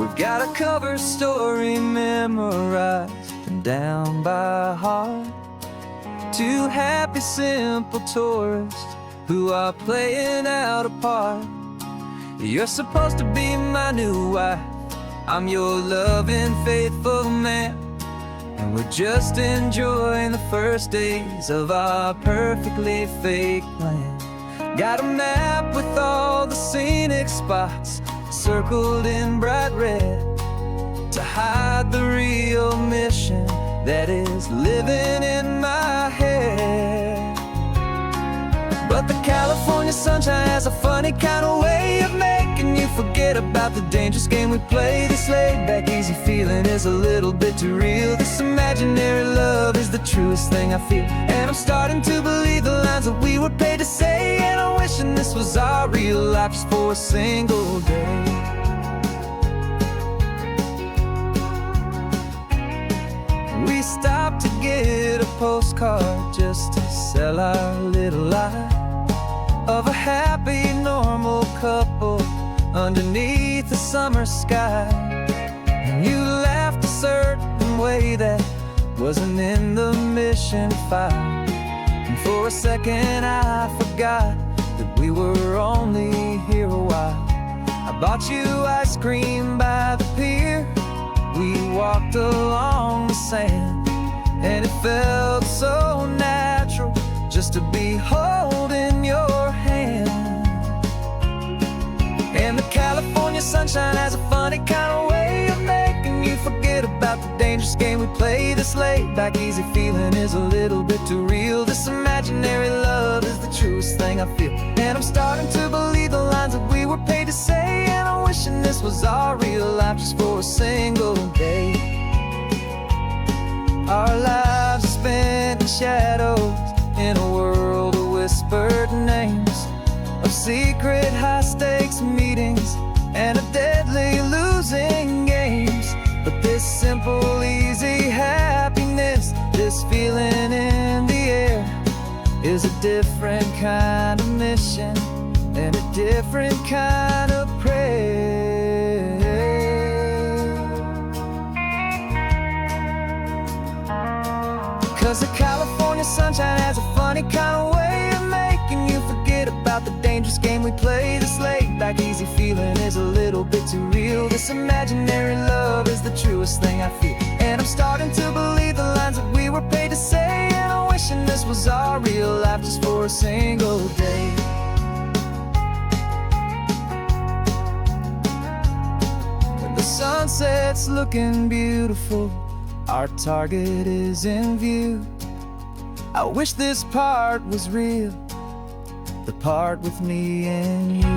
We've got a cover story memorized and down by heart. Two happy, simple tourists who are playing out a part. You're supposed to be my new wife, I'm your loving, faithful man, and we're just enjoying the first days of our perfectly fake plan. Got a map with all the scenic spots circled in bright red to hide the real mission that is living in my head. But the California sunshine has a funny kind of way of making you forget about the dangerous game we play. This laid-back, easy feeling is a little bit too real. This imaginary love is the truest thing I feel, and I'm starting to believe the lines that we were paid to say. And I'm wishing this was our real life just for a single day. We stopped to get a postcard just to sell our little lie of a happy, normal couple underneath the summer sky. And you laughed a certain way that wasn't in the mission file, and for a second I forgot that we were only here a while. I bought you ice cream by the pier, we walked along the sand, and it felt so natural just to be holding your hand. And the California sunshine has a funny kind of way of making you forget about the dangerous game we play. This laid-back, easy feeling is a little bit too real. This imaginary love is the truest thing I feel, and I'm starting to believe the lines that we were paid to say. And I'm wishing this was our real life just for a single day. Our lives are spent in shadows, in a world of whispered names, of secret high-stakes meetings and of deadly losing games. But this simple, easy happiness, this feeling in the air, is a different kind of mission and a different kind of prayer. 'Cause the California sunshine has a funny kind of way of making you forget about the dangerous game we play. This laid-back, easy feeling is a little bit too real. This imaginary love is the truest thing I feel, and I'm starting to believe the lines that we were paid to say. And I'm wishing this was our real life just for a single day. When the sunset's looking beautiful, our target is in view. I wish this part was real, the part with me and you.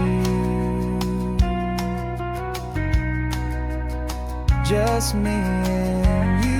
Just me and you.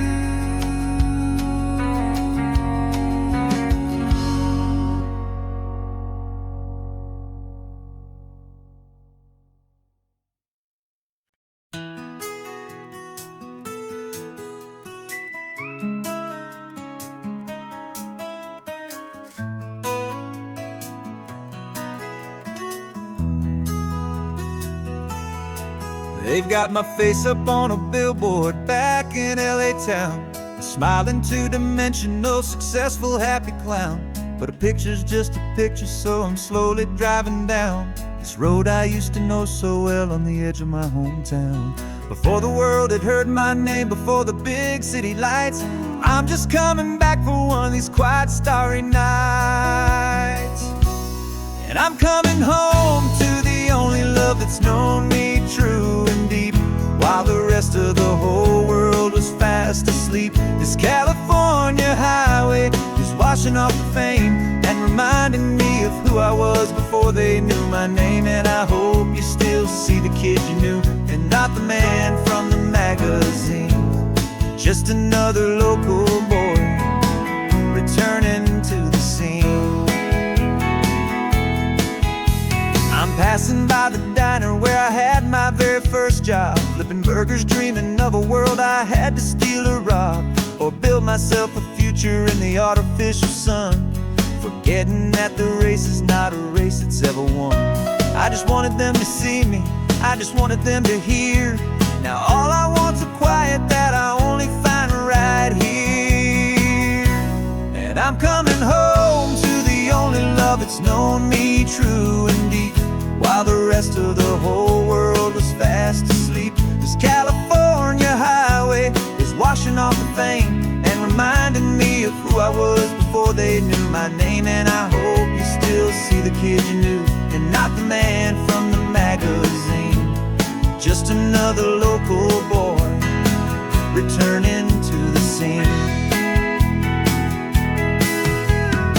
They've got my face up on a billboard back in LA town, a smiling two-dimensional, successful, happy clown. But a picture's just a picture, so I'm slowly driving down this road I used to know so well on the edge of my hometown. Before the world had heard my name, before the big city lights, I'm just coming back for one of these quiet, starry nights. And I'm coming home to the only love that's known me true and deep, while the rest of the whole world was fast asleep. This California highway is washing off the fame and reminding me of who I was before they knew my name. And I hope you still see the kid you knew, and not the man from the magazine. Just another local boy returning to the scene. I'm passing by the diner where I had my very first job, flipping burgers, dreaming of a world I had to steal or rob, or build myself a future in the artificial sun, forgetting that the race is not a race that's ever won. I just wanted them to see me, I just wanted them to hear Now all I want's a quiet that I only find right here. And I'm coming home to the only love that's known me true and deep, while the rest of the whole world was fast asleep. This California highway is washing off the fame and reminding me of who I was before they knew my name. And I hope you still see the kid you knew, and not the man from the magazine. Just another local boy returning to the scene.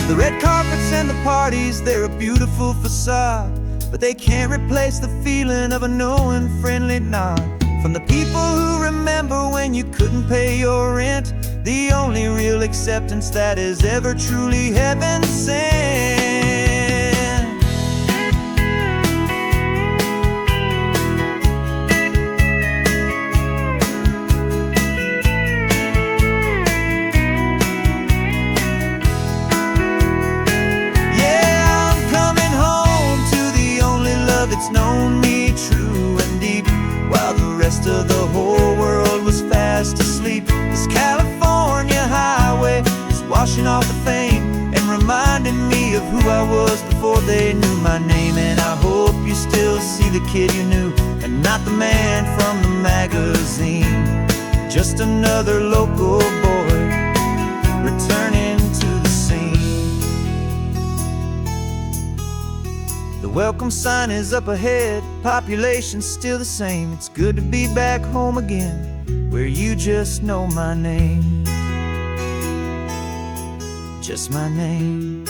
The red carpets and the parties, they're a beautiful facade, but they can't replace the feeling of a knowing, friendly nod from the people who remember when you couldn't pay your rent. The only real acceptance that is ever truly heaven sent. It's known me true and deep, while the rest of the whole world was fast asleep. This California highway is washing off the fame and reminding me of who I was before they knew my name. And I hope you still see the kid you knew, and not the man from the magazine. Just another local boy returning to the scene. The welcome sign is up ahead, population's still the same. It's good to be back home again, where you just know my name. Just my name.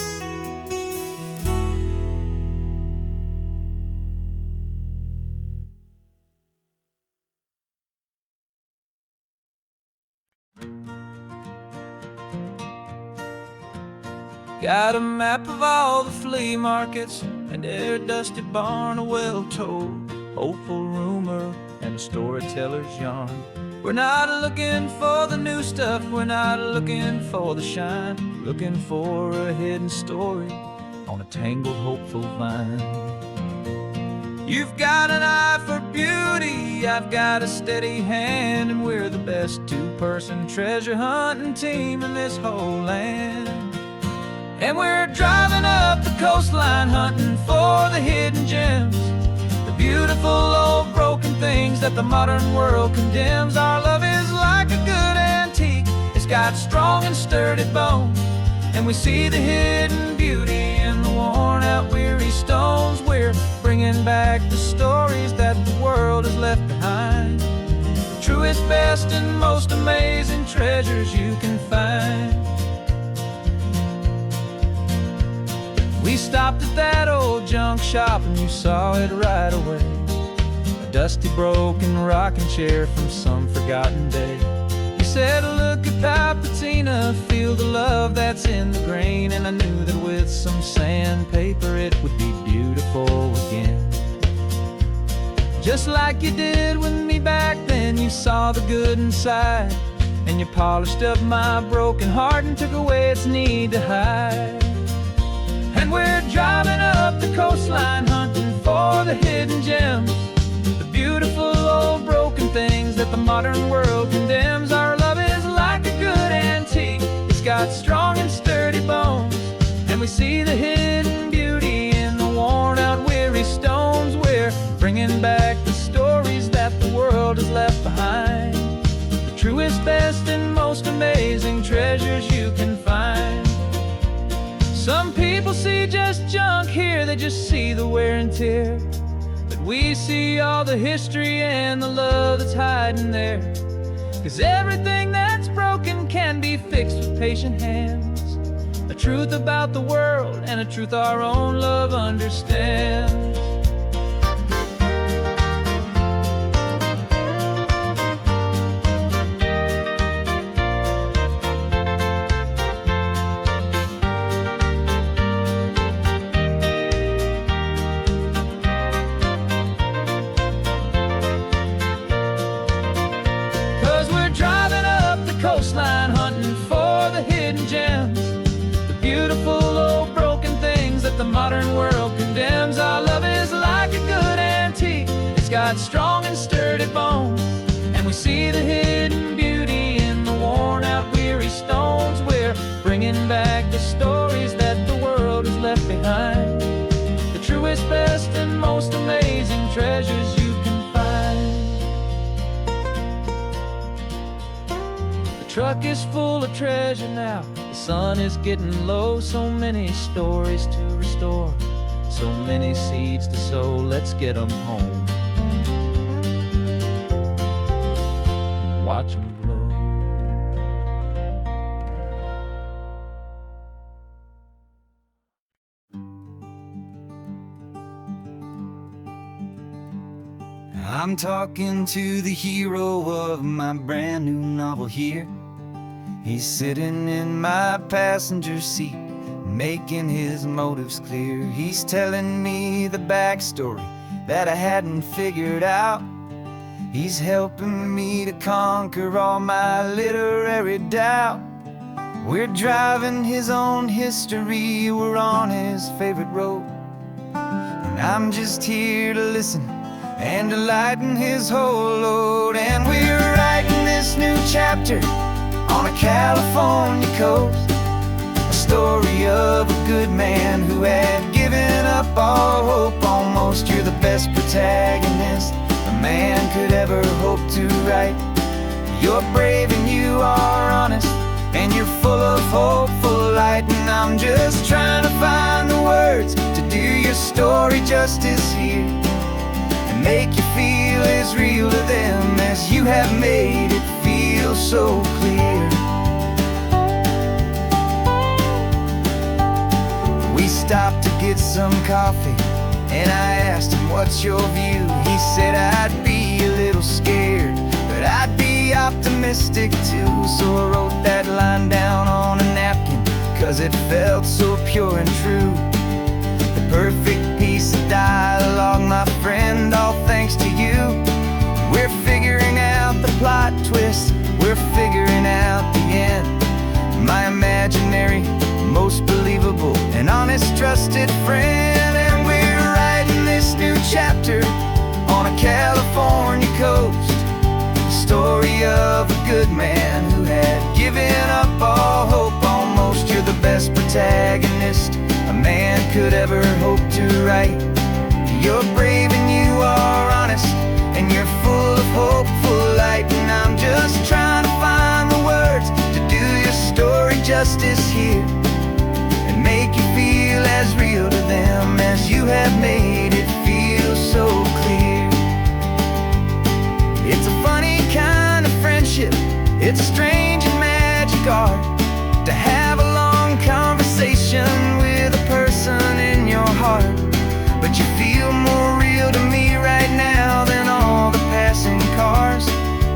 Got a map of all the flea markets and every dusty barn, a well-told, hopeful rumor, and a storyteller's yarn. We're not looking for the new stuff, we're not looking for the shine, looking for a hidden story on a tangled, hopeful vine. You've got an eye for beauty, I've got a steady hand, and we're the best two-person treasure hunting team in this whole land. And we're driving up the coastline hunting for the hidden gems, the beautiful old broken things that the modern world condemns. Our love is like a good antique, it's got strong and sturdy bones, and we see the hidden beauty in the worn out weary stones. We're bringing back the stories that the world has left behind, the truest, best, and most amazing treasures you can find. We stopped at that old junk shop and you saw it right away, a dusty, broken rocking chair from some forgotten day. You said, look at that patina, feel the love that's in the grain. And I knew that with some sandpaper it would be beautiful again. Just like you did with me back then, you saw the good inside, and you polished up my broken heart and took away its need to hide. And we're driving up the coastline hunting for the hidden gems, the beautiful old broken things that the modern world condemns. Our love is like a good antique, it's got strong and sturdy bones, and we see the hidden beauty in the worn out weary stones. We're bringing back the stories that the world has left behind, the truest, best, and most amazing treasures you can find. Some people see just junk here, they just see the wear and tear, but we see all the history and the love that's hiding there. 'Cause everything that's broken can be fixed with patient hands, a truth about the world and a truth our own love understands. 'Cause we're driving up the coastline hunting for the hidden gems, the beautiful old broken things that the modern world condemns. Our love is like a good antique, it's got got strong and sturdy bones, and we see the hidden beauty in the worn out weary stones. We're bringing back the stories that the world has left behind, the truest, best, and most amazing treasures you can find. The truck is full of treasure now, the sun is getting low. So many stories to restore, so many seeds to sow. Let's get them home, watch them blow. I'm talking to the hero of my brand new novel here. He's sitting in my passenger seat, making his motives clear. He's telling me the backstory that I hadn't figured out. He's helping me to conquer all my literary doubt. We're driving his own history, we're on his favorite road, and I'm just here to listen and to lighten his whole load. And we're writing this new chapter on a California coast, a story of a good man who had given up all hope almost. You're the best protagonist a man could ever hope to write. You're brave and you are honest, and you're full of hopeful light. And I'm just trying to find the words to do your story justice here, and make you feel as real to them as you have made it feel so clear. We stopped to get some coffee, and I asked him, what's your view? He said, I'd be a little scared, but I'd be optimistic too. So I wrote that line down on a napkin, 'cause it felt so pure and true. The perfect piece of dialogue, my friend, all thanks to you. We're figuring out the plot twist, we're figuring out the end. My imaginary, most believable and honest trusted friend. And we're writing this new chapter on a California coast, the story of a good man who had given up all hope almost. You're the best protagonist a man could ever hope to write. You're brave and you are honest, and you're full of hopeful light. And I'm just trying to find the words to do your story justice here, and make you feel as real to them as you have made it feel so clear. It's a funny kind of friendship, it's a strange and magic art to have a long conversation with a person in your heart. But you feel more real to me right now than all the passing cars,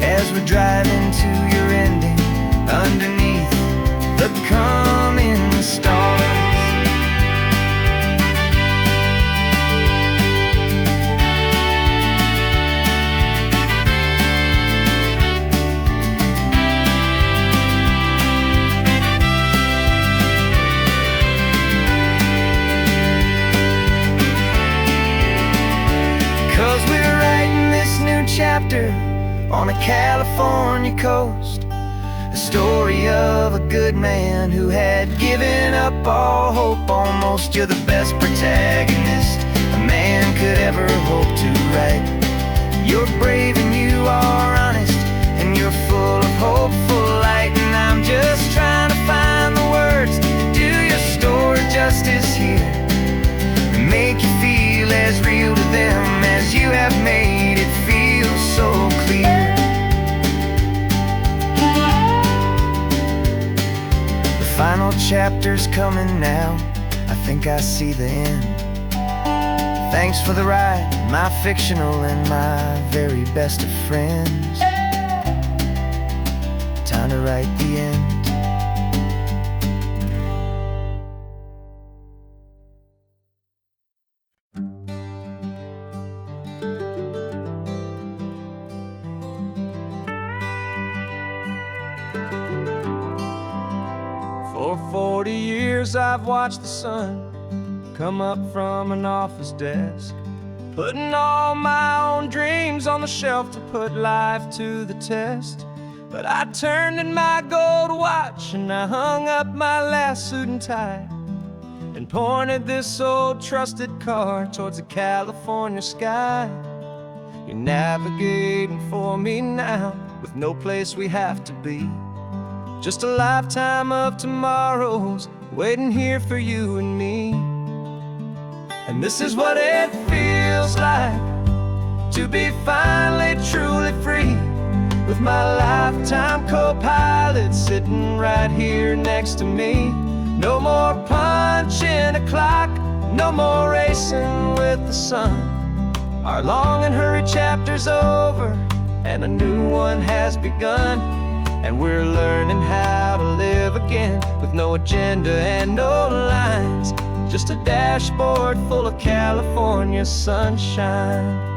as we're driving to your ending underneath the coming stars. 'Cause we're writing this new chapter on a California coast, a story of a good man who had given up all hope almost. You're the best protagonist a man could ever hope to write. You're brave and you are honest, and you're full of hopeful light. And I'm just trying to find the words to do your story justice here, and make you feel as real to them as you have made it feel so clear. The final chapter's coming now, I think I see the end. Thanks for the ride, my fictional and my very best of friends. Time to write the end. For 40 years I've watched the sun come up from an office desk, putting all my own dreams on the shelf to put life to the test. But I turned in my gold watch and I hung up my last suit and tie, and pointed this old trusted car towards the California sky. You're navigating for me now, with no place we have to be. Just a lifetime of tomorrows waiting here for you and me. And this is what it feels like to be finally truly free, with my lifetime co-pilot sitting right here next to me. No more punching a clock, no more racing with the sun. Our long and hurried chapter's over, and a new one has begun. And we're learning how to live again, with no agenda and no lines, just a dashboard full of California sunshine.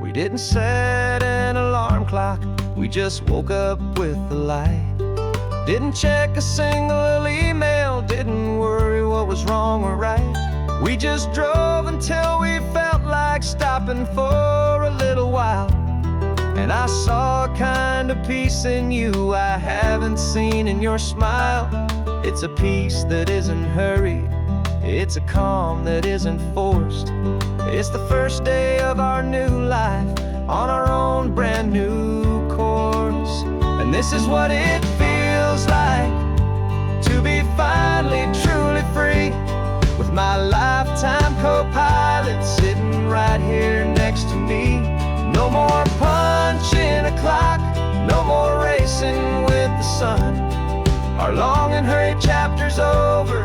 We didn't set an alarm clock, we just woke up with the light. Didn't check a single email, didn't worry what was wrong or right. We just drove until we felt like stopping for a little while. And I saw a kind of peace in you I haven't seen in your smile. It's a peace that isn't hurried, it's a calm that isn't forced. It's the first day of our new life, on our own brand new course. And this is what it feels like to be finally truly free, with my lifetime co-pilot sitting right here next to me. No more punching a clock, no more racing with the sun. Our long and hurried chapter's over,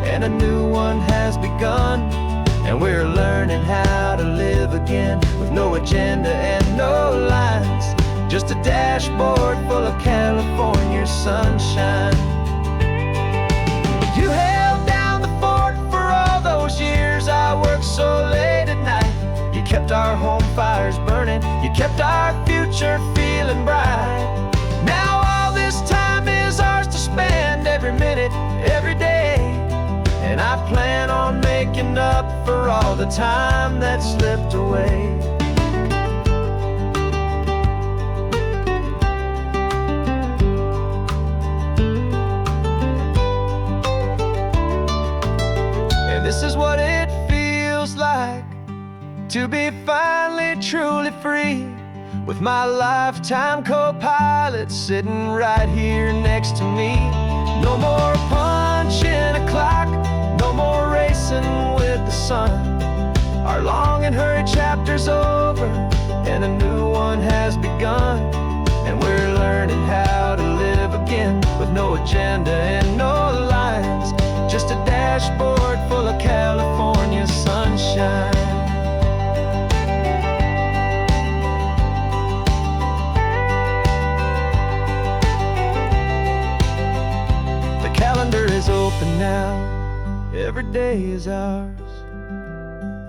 and a new one has begun. And we're learning how to live again, with no agenda and no lines, just a dashboard full of California sunshine. You held down the fort for all those years I worked so late at night. You kept our home fires burning, you kept our future feeling bright. Now all this time is ours to spend, every minute, every day. And I plan on making up for all the time that slipped away. And this is what it feels like to be finally truly free, with my lifetime co-pilot sitting right here next to me. No more punching a clock, no more racing with the sun. Our long and hurried chapter's over, and a new one has begun. And we're learning how to live again, with no agenda and no lines, just a dashboard full of California sunshine. Calendar is open now, every day is ours,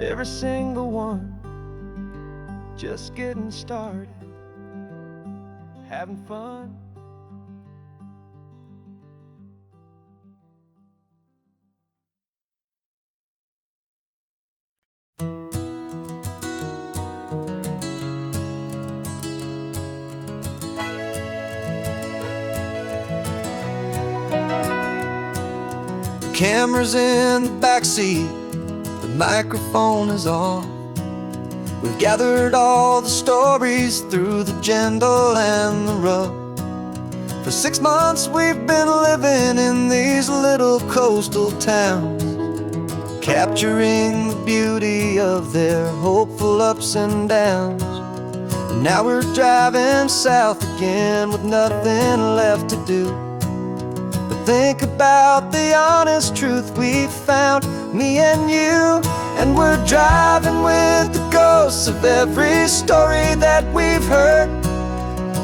every single one, just getting started, having fun. Camera's in the backseat, the microphone is on. We've gathered all the stories through the gentle and the rough. For 6 months we've been living in these little coastal towns, capturing the beauty of their hopeful ups and downs. And now we're driving south again with nothing left to do. Think about the honest truth we found, me and you. And we're driving with the ghosts of every story that we've heard,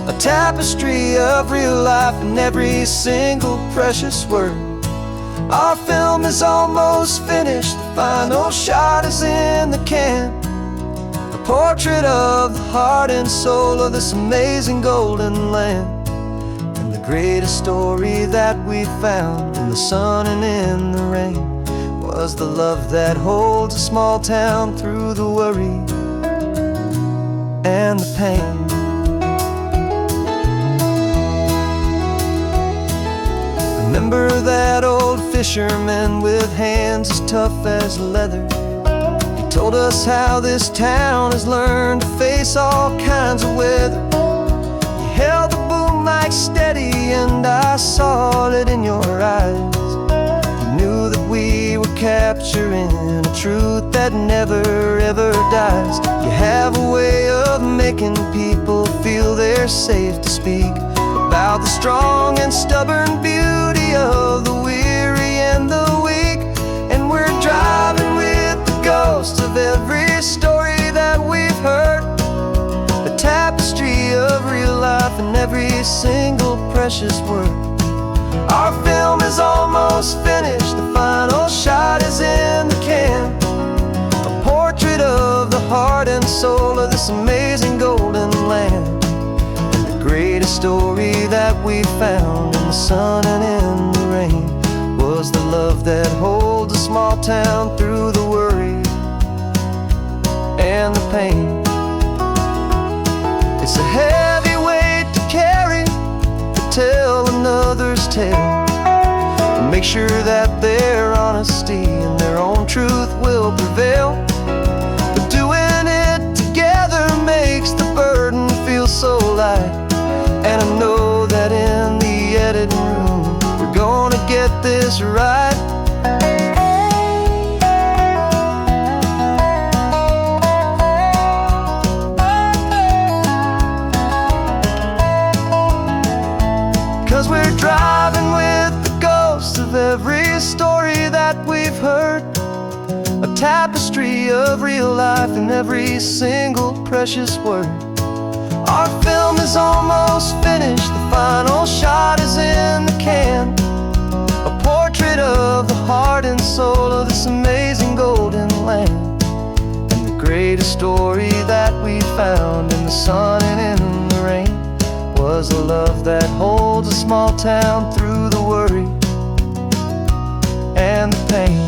a tapestry of real life and every single precious word. Our film is almost finished, the final shot is in the can, a portrait of the heart and soul of this amazing golden land. Greatest story that we found in the sun and in the rain was was the love that holds a small town through the worry and the pain. Remember that old fisherman with hands as tough as leather? He told us how this town has learned to face all kinds of weather. You held the boom mic steady and I saw it in your eyes. You knew that we were capturing a truth that never ever dies. You have a way of making people feel they're safe to speak about the strong and stubborn beauty of the weary and the weak. And we're driving with the ghosts of every story that we've heard, the tapestry of real life and every single precious word. Our film is almost finished, the final shot is in the can, a portrait of the heart and soul of this amazing golden land. Greatest story that we found in the sun and in the rain was the love that holds a small town through the worry and the pain. It's a heavy weight to carry, to tell another's tale, and make sure that their honesty and their own truth will prevail. But doing it together makes the burden feel so light. And I know that in the editing room we're gonna get this right. 'Cause we're driving with the ghosts of every story that we've heard, a tapestry of real life in every single precious word. Our film is almost finished, the final shot is in the can, a portrait of the heart and soul of this amazing golden land. And the greatest story that we found in the sun and in the rain was the love that holds a small town through the worry and the pain.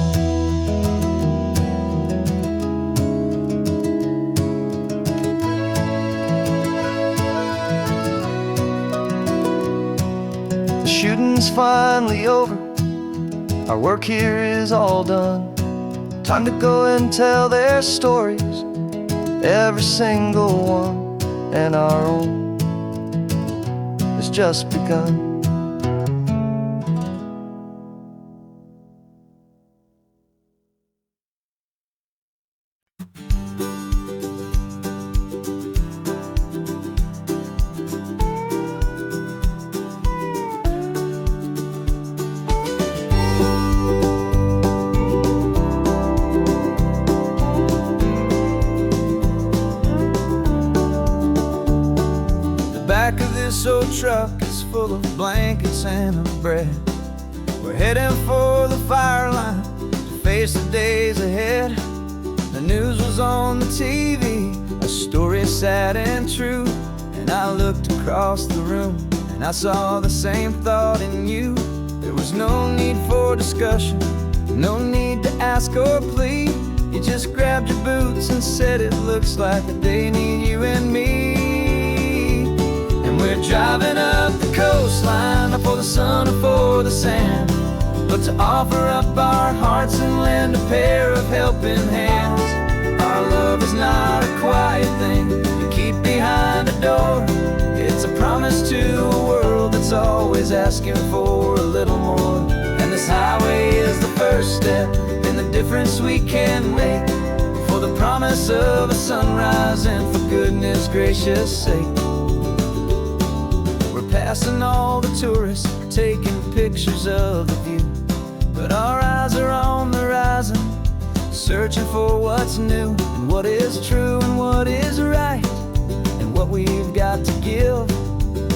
Shooting's finally over, our work here is all done. Time to go and tell their stories, every single one, and our own has just begun. This old truck is full of blankets and of bread. We're heading for the fire line to face the days ahead. The news was on the TV, a story sad and true. And I looked across the room and I saw the same thought in you. There was no need for discussion, no need to ask or plead. You just grabbed your boots and said it looks like the day need you and me. We're driving up the coastline, not for the sun or for the sand, but to offer up our hearts and lend a pair of helping hands. Our love is not a quiet thing you keep behind a door. It's a promise to a world that's always asking for a little more. And this highway is the first step in the difference we can make, for the promise of a sunrise and for goodness gracious sake. Passing all the tourists, taking pictures of the view, but our eyes are on the horizon, searching for what's new and what is true and what is right, and what we've got to give.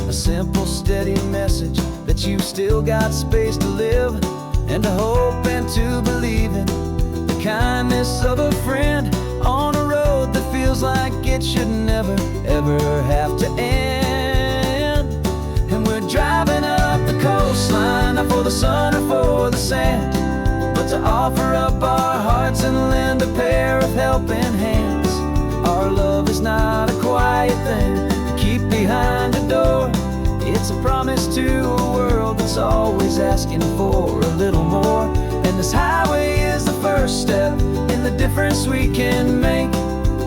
A simple, steady message that you've still got space to live, and to hope and to believe in the kindness of a friend on a road that feels like it should never, ever have to end. And we're driving up the coastline, not for the sun or for the sand, but to to offer up our hearts and lend a pair of helping hands. Our love is not a quiet thing to keep behind a door. It's a promise to a world that's always asking for a little more. And this highway is the first step in the difference we can make,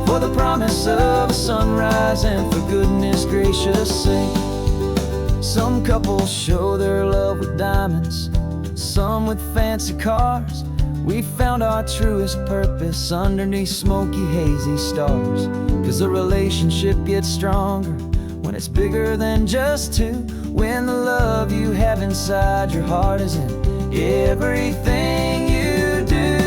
for the promise of a sunrise and for goodness gracious sake. Some couples show their love with diamonds, some with fancy cars. We found our truest purpose underneath smoky, hazy stars. 'Cause the relationship gets stronger when it's bigger than just two, when the love you have inside your heart is in everything you do.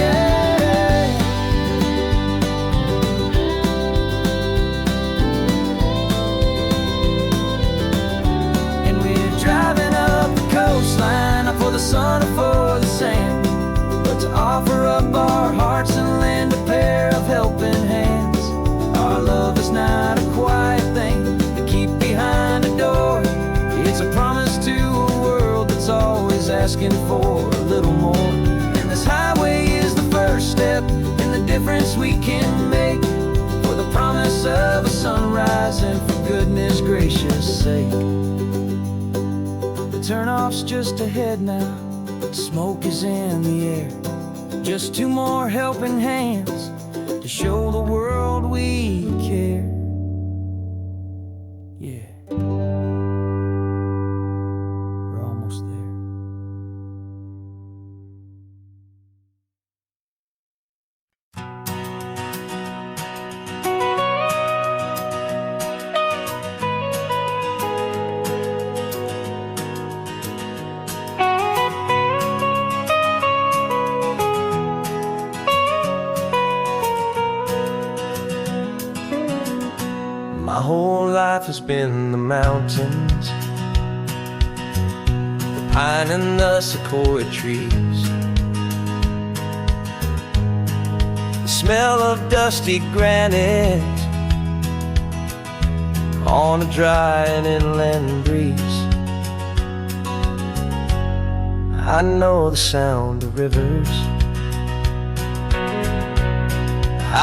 Yeah. And we're driving up the coastline, not for the sun or for the sand, but to offer up our hearts and lend a pair of helping hands. Our love is not a quiet thing to keep behind a door. It's a promise to a world that's always asking for a little more. And this highway is the first step in the difference we can make, for the promise of a sunrise and for goodness gracious sake. The turnoff's just ahead now, smoke is in the air. Just two more helping hands to show the world we care. Yeah, we're almost there. My whole life has been the mountains, the pine and the sequoia trees, the smell of dusty granite on a dry and inland breeze. I know the sound of rivers,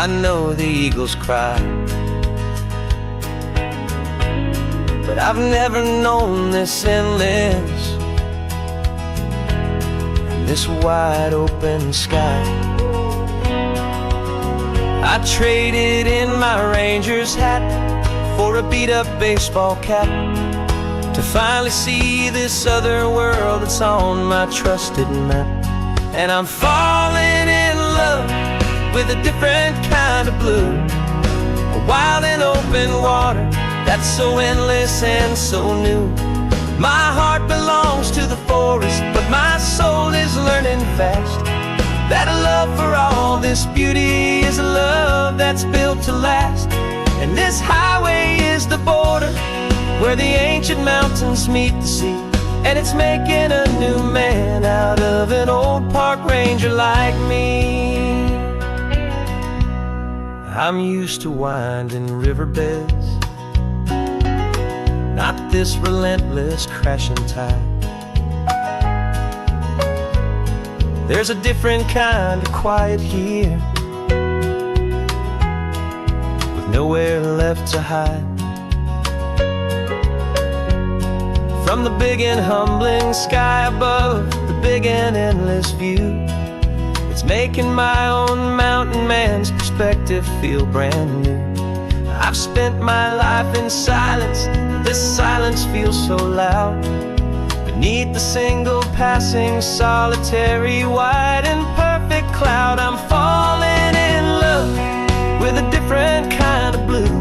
I know the eagles cry, but I've never known this endless and this wide open sky. I traded in my Ranger's hat for a beat-up baseball cap to finally see this other world that's on my trusted map. And I'm falling in love with a different kind of blue, a wild and open water that's so endless and so new. My heart belongs to the forest, but my soul is learning fast that a love for all this beauty is a love that's built to last. And this highway is the border where the ancient mountains meet the sea, and it's making a new man out of an old park ranger like me. I'm used to winding riverbeds, not this relentless crashing tide. There's a different kind of quiet here, with nowhere left to hide. From the big and humbling sky above, the big and endless view, it's making my own mountain man's perspective feel brand new. I've spent my life in silence, this silence feels so loud. Beneath the single passing solitary white and perfect cloud, I'm falling in love with a different kind of blue,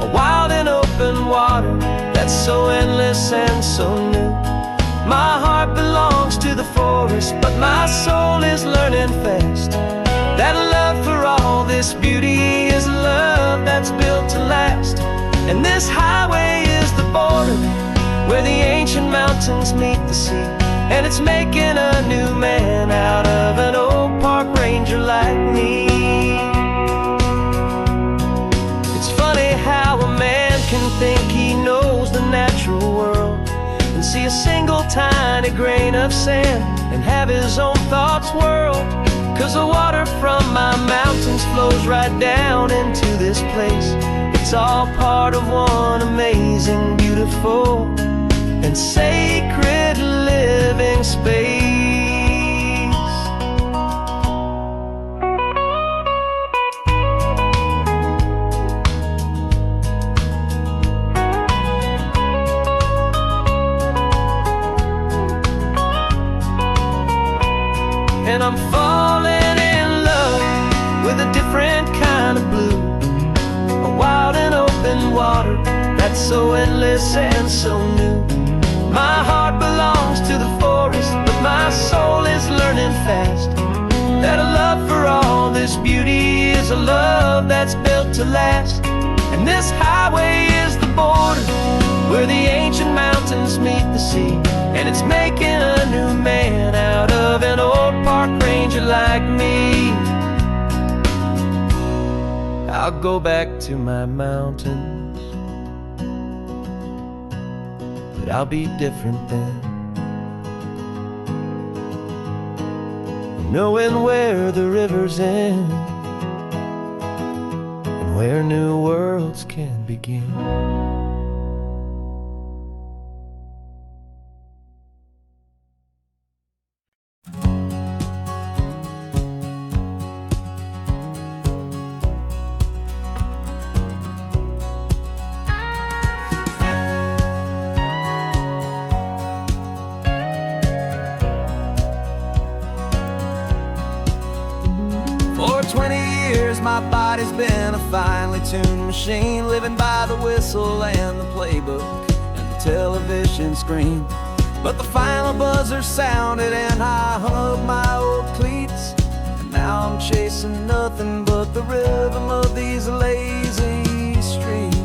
a wild and open water that's so endless and so new. My heart belongs to the forest, but my soul is learning fast that love for all this beauty is love that's built to last. And this highway is the border where the ancient mountains meet the sea, and it's making a new man out of an old park ranger like me. It's funny how a man can think he knows the natural world and see a single tiny grain of sand and have his own thoughts whirl. 'Cause the water from my mountains flows right down into this place. It's all part of one amazing, beautiful, and sacred living space. And I'm falling in love with a different kind of blue, a wild and open water that's so endless and so new. My heart belongs to the forest, but my soul is learning fast that a love for all this beauty is a love that's built to last. And this highway is the border where the ancient mountains meet the sea, and it's making a new man out of an old park ranger like me. I'll go back to my mountains, but I'll be different then, knowing where the rivers end and where new worlds can begin. For 20 years my body's been a finely tuned machine, living by the whistle and the playbook and the television screen. But the final buzzer sounded and I hung up my old cleats, and now I'm chasing nothing but the rhythm of these lazy streets.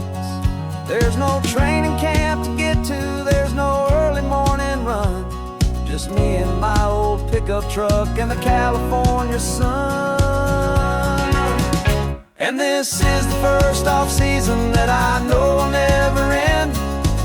There's no training camp to get to, there's no early morning run, just me and my old pickup truck and the California sun. And this is the first off-season that I know will never end,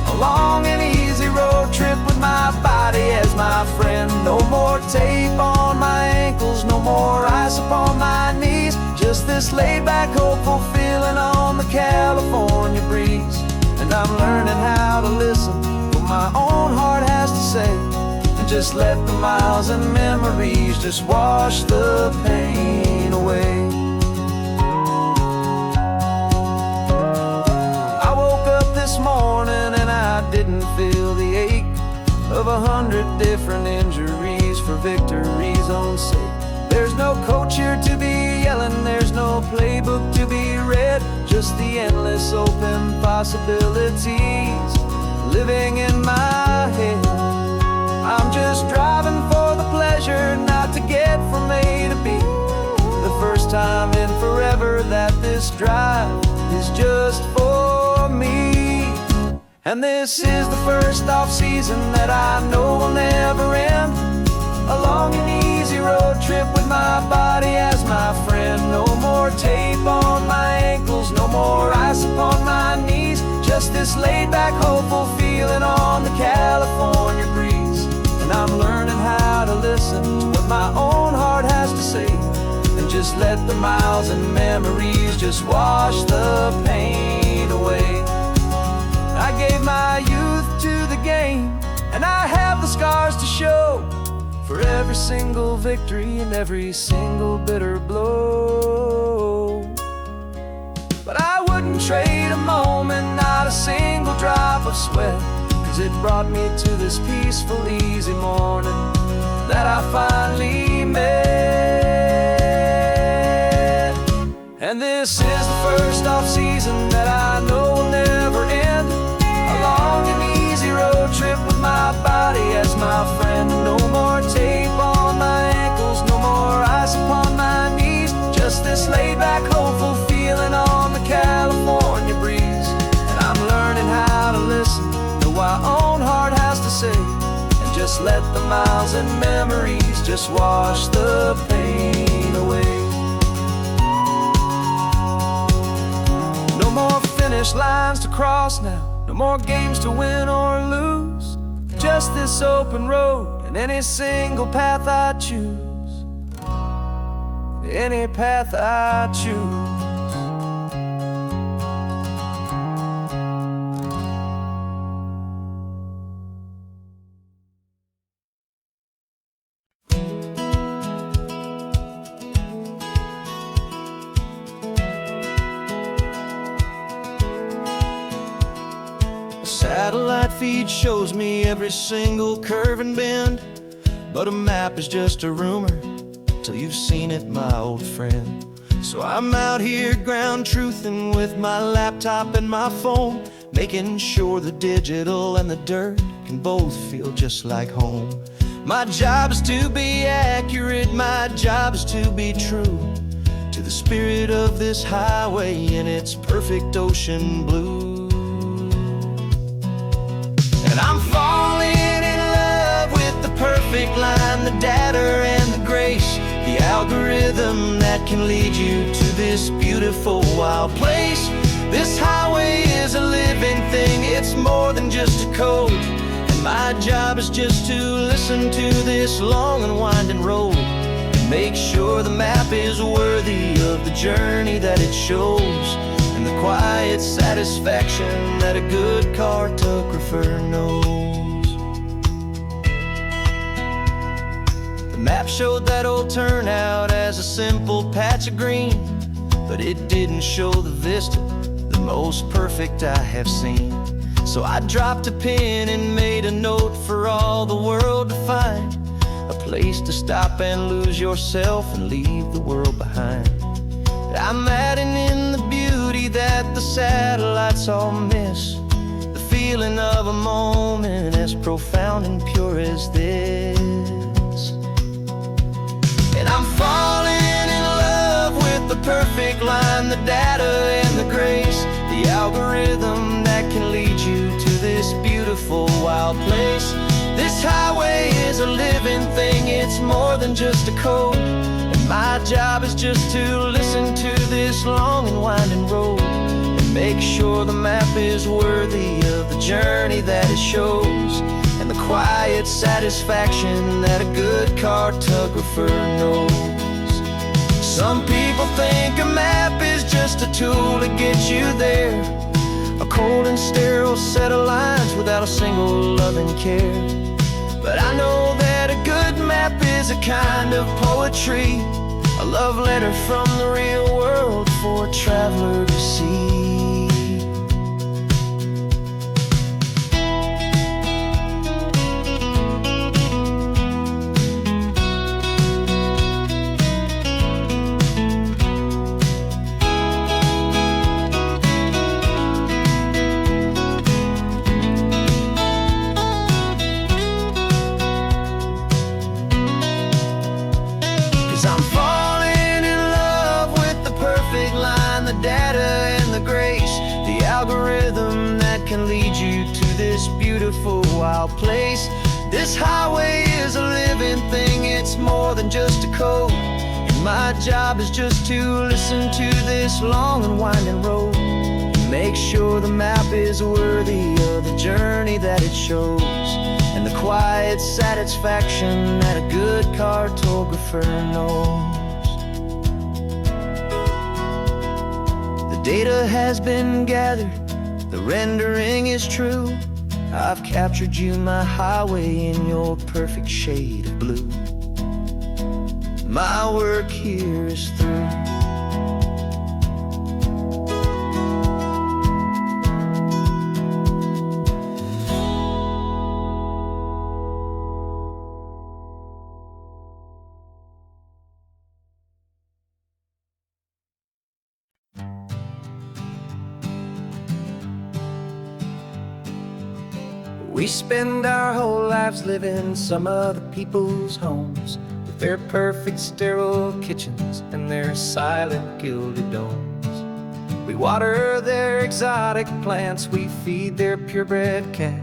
a long and easy road trip with my body as my friend. No more tape on my ankles, no more ice upon my knees, just this laid-back, hopeful feeling on the California breeze. And I'm learning how to listen to what my own heart has to say, and just let the miles and memories just wash the pain away. This morning and I didn't feel the ache of 100 different injuries for victory's own sake. There's no coach here to be yelling, there's no playbook to be read, just the endless open possibilities living in my head. I'm just driving for the pleasure, not to get from A to B. The first time in forever that this drive is just for me. And this is the first off-season that I know will never end, a long and easy road trip with my body as my friend. No more tape on my ankles, no more ice upon my knees, just this laid-back, hopeful feeling on the California breeze. And I'm learning how to listen to what my own heart has to say, and just let the miles and memories just wash the pain away. I gave my youth to the game, and I have the scars to show for every single victory and every single bitter blow. But I wouldn't trade a moment, not a single drop of sweat, 'cause it brought me to this peaceful, easy morning that I finally met. And this is the first off-season that I know will never end, a long and easy road trip with my body as my friend. No more tape on my ankles, no more ice upon my knees, just this laid-back, hopeful feeling on the California breeze. And I'm learning how to listen to what my own heart has to say, and just let the miles and memories just wash the pain away. No more finish lines to cross now, no more games to win or lose, just this open road, and any single path I choose, any path I choose. Satellite feed shows me every single curve and bend, but a map is just a rumor till you've seen it, my old friend. So I'm out here ground truthing with my laptop and my phone, making sure the digital and the dirt can both feel just like home. My job is to be accurate, my job is to be true to the spirit of this highway in its perfect ocean blue. And I'm falling in love with the perfect line, the data and the grace, the algorithm that can lead you to this beautiful wild place. This highway is a living thing, it's more than just a code. And my job is just to listen to this long and winding road and make sure the map is worthy of the journey that it shows, and the quiet satisfaction that a good cartographer knows. The map showed that old turnout as a simple patch of green, but it didn't show the vista, the most perfect I have seen. So I dropped a pin and made a note for all the world to find, a place to stop and lose yourself and leave the world behind. I'm adding in the beauty that the satellites all miss, the feeling of a moment as profound and pure as this. And I'm falling in love with the perfect line, the data and the grace, the algorithm that can lead you to this beautiful wild place. This highway is a living thing, it's more than just a code. My job is just to listen to this long and winding road and make sure the map is worthy of the journey that it shows, and the quiet satisfaction that a good cartographer knows. Some people think a map is just a tool to get you there, a cold and sterile set of lines without a single loving care. But I know that a good map is a kind of poetry, a love letter from the real world for a traveler to see. 'Cause I'm falling in love with the perfect line, the data and the grace, the algorithm that can lead you to this beautiful wild place. This highway is a living thing, it's more than just a code. And my job is just to listen to this long and winding road, make sure the map is worthy of the journey that it shows, and the quiet satisfaction that a good cartographer knows. The data has been gathered, the rendering is true. I've captured you, my highway, in your perfect shade of blue. My work here is through. We spend our whole lives living some other people's homes, with their perfect sterile kitchens and their silent gilded domes. We water their exotic plants, we feed their purebred cat.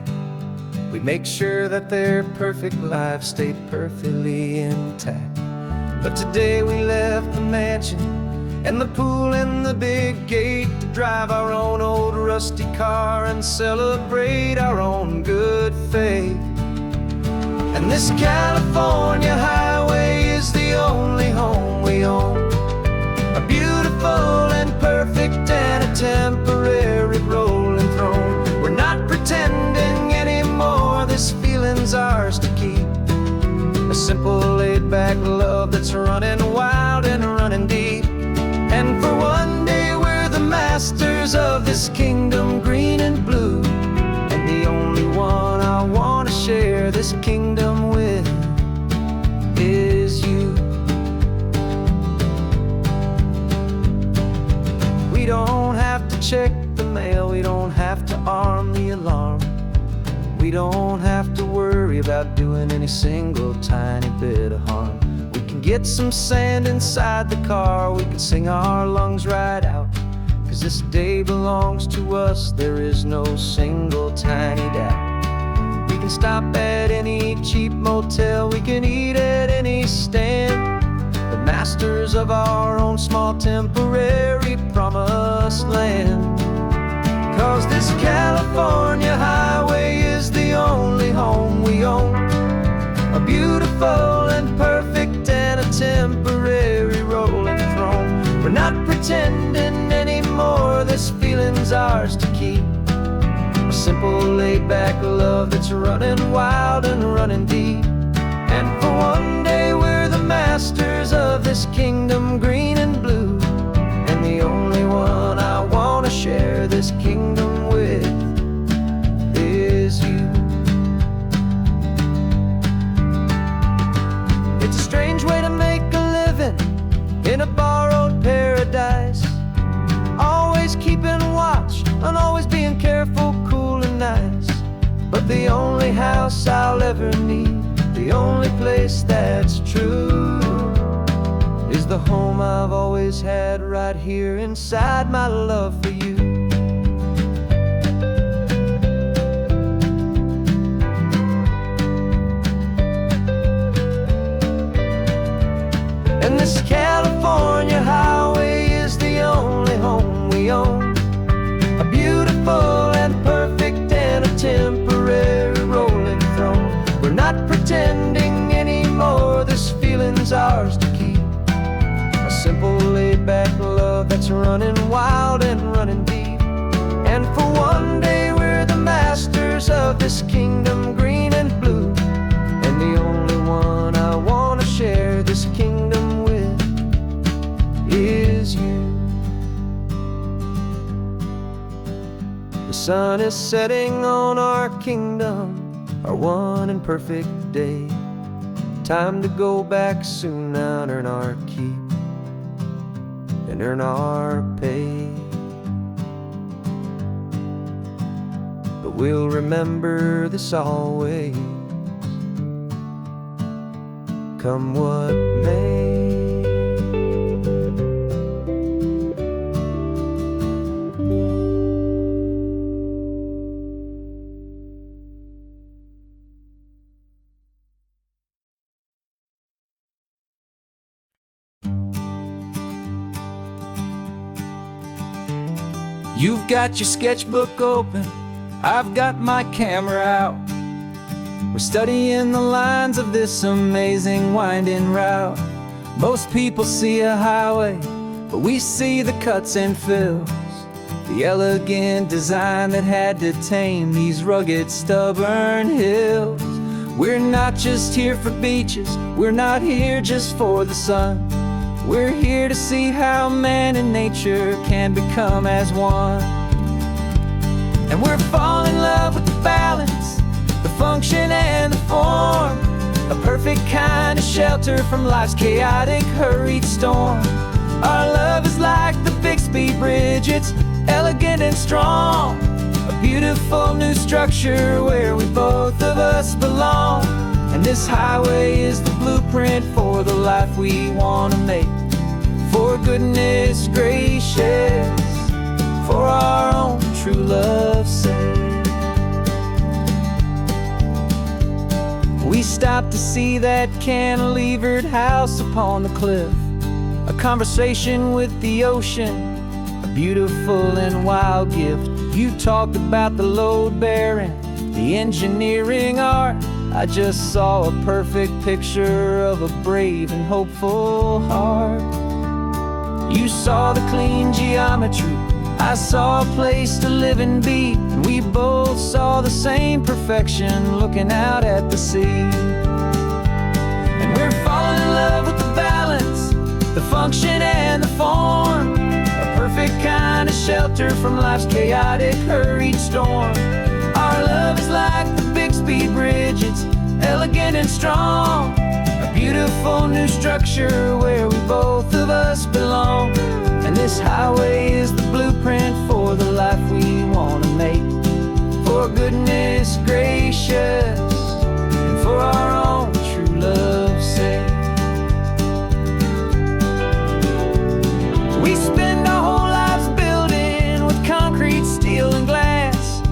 We make sure that their perfect lives stay perfectly intact. But today we left the mansion and the pool and the big gate to drive our own old rusty car and celebrate our own good faith. And this California highway is the only home we own. A beautiful and perfect and a temporary rolling throne. We're not pretending anymore, this feeling's ours to keep. A simple laid-back love that's running wild and running deep. And for one day we're the masters of this kingdom green and blue. And the only one I want to share this kingdom with is you. We don't have to check the mail, we don't have to arm the alarm. We don't have to worry about doing any single tiny bit of harm. We can get some sand inside the car, we can sing our lungs right out. 'Cause this day belongs to us, there is no single tiny doubt. We can stop at any cheap motel, we can eat at any stand. The masters of our own small temporary promised land. 'Cause this California highway is the only home we own. A beautiful and perfect and a temporary rolling throne. We're not pretending anymore, this feeling's ours to keep. A simple laid-back love that's running wild and running deep. And for one day we're the masters of this kingdom green and blue. And the only one I want to share this kingdom with is you. It's a strange way to make a living in a borrowed paradise. Always keeping watch and always being careful, cool and nice. But the only house I'll ever need, the only place that's true, is the home I've always had right here inside my love for you. And this California highway is the only home we own. A beautiful and perfect and a temporary rolling throne. We're not pretending anymore, this feeling's ours to keep. A simple laid-back love that's running wild and running deep. And for one day we're the masters of this kingdom green and blue. And the only one I want to share this kingdom with is you. The sun is setting on our kingdom, our one and perfect day. Time to go back soon now and earn our keep and earn our pay. But we'll remember this always, come what may. You've got your sketchbook open, I've got my camera out. We're studying the lines of this amazing winding route. Most people see a highway, but we see the cuts and fills, the elegant design that had to tame these rugged, stubborn hills. We're not just here for beaches, we're not here just for the sun. We're here to see how man and nature can become as one. And we're falling in love with the balance, the function and the form, a perfect kind of shelter from life's chaotic, hurried storm. Our love is like the Bixby Bridge, it's elegant and strong, a beautiful new structure where we both of us belong. And this highway is the blueprint for the life we want to make. For goodness gracious, for our own true love's sake. We stopped to see that cantilevered house upon the cliff, a conversation with the ocean, a beautiful and wild gift. You talked about the load bearing, the engineering art, I just saw a perfect picture of a brave and hopeful heart. You saw the clean geometry, I saw a place to live and be, and we both saw the same perfection looking out at the sea. And we're falling in love with the balance, the function and the form, a perfect kind of shelter from life's chaotic, hurried storm. Our love is like the Bixby Bridge, it's elegant and strong, a beautiful new structure where we both of us belong. And this highway is the blueprint for the life we want to make, for goodness gracious and for our own true love's sake. We spend our whole lives building with concrete, steel and glass,